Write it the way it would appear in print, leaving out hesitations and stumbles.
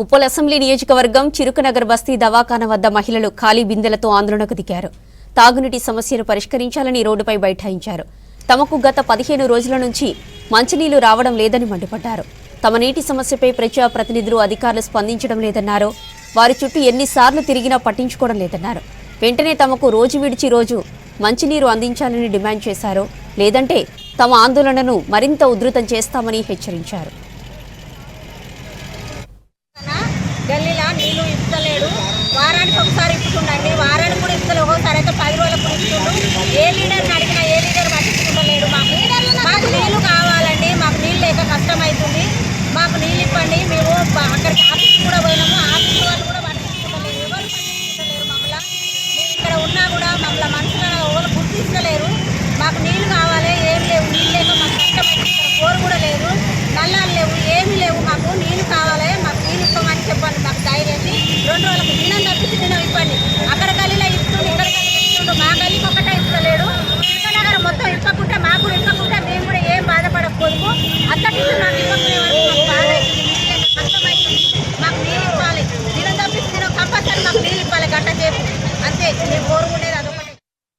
Uppal assembly నియోజకవర్గం చిరుకునగర్ బస్తీ దవాఖాన వద్ద మహిళలు ఖాళీ బిందెలతో ఆందోళనకు దిగారు. తాగునీటి సమస్యను పరిష్కరించాలని రోడ్డుపై బైఠాయించారు. తమకు గత 15 రోజుల నుంచి మంచినీళ్లు రావడం లేదని మండిపడ్డారు. తమ నీటి సమస్యపై ప్రజాప్రతినిధులు అధికారులు స్పందించడం లేదన్నారు. వారి చుట్టూ ఎన్నిసార్లు తిరిగినా పట్టించుకోవడం లేదన్నారు. వెంటనే తమకు రోజు విడిచి రోజు మంచినీరు అందించాలని డిమాండ్ చేశారు. లేదంటే తమ ఆందోళనను మరింత ఉధృతం చేస్తామని హెచ్చరించారు. గల్లీలా నీళ్ళు ఇస్తలేడు. వారానికి ఒకసారి ఇస్తుండండి, వారానికి కూడా ఇస్తలేదు. ఒక్కోసారి అయితే 10 రోజులకు ఇస్తుండు. ఏ లీడర్ని అడిగినా ఏ లీడర్ పట్టించుకుంటలేడు. మాకు నీళ్లు కావాలండి. మాకు నీళ్ళు లేక కష్టమవుతుంది. మాకు నీళ్ళు ఇవ్వండి. మేము అక్కడికి ఆఫీస్ కూడా పోయినాము. ఆఫీస్ వాళ్ళు కూడా పట్టించుకుంటలేరు. ఎవరు పట్టించుకుంటలేరు మమ్మల్ని. మేము ఇక్కడ ఉన్నా కూడా మమ్మల్ని మనుషులను ఎవరు గుర్తిస్తలేరు. మాకు నీళ్ళు కావాలి. ఏం లేవు. నీళ్ళు లేక మాకు కష్టమైంది. ఇక్కడ బోరు కూడా లేదు, నల్లాలు లేవు, ఏమీ లేవు. మాకు నీళ్ళు కావాలి. మాకు నీళ్ళు ఇవ్వమని చెప్పండి. మాకు ధైర్యండి. 2 రోజులకు దినం తప్పించి దినం ఇవ్వండి. అక్కడ గల్లీలో ఇస్తుండు, ఇక్కడ గల్లీలో ఇస్తుండు. మా గల్లీకి ఒకటే ఇస్తలేడు. చిరుకునగర్ మొత్తం ఇవ్వకుంటే మాకు కూడా ఇవ్వకుంటే మేము కూడా ఏం బాధపడకపోదు. అంతటి మాకు ఇవ్వకునే వరకు మాకు బాధ అవుతుంది. నీళ్ళు కష్టమవుతుంది. మాకు నీళ్ళు ఇవ్వాలి. దినం తప్పించి దినం కంపల్సరీ మాకు నీళ్ళు ఇవ్వాలి. గంట సేపు అంతే. మేము కోరుకునే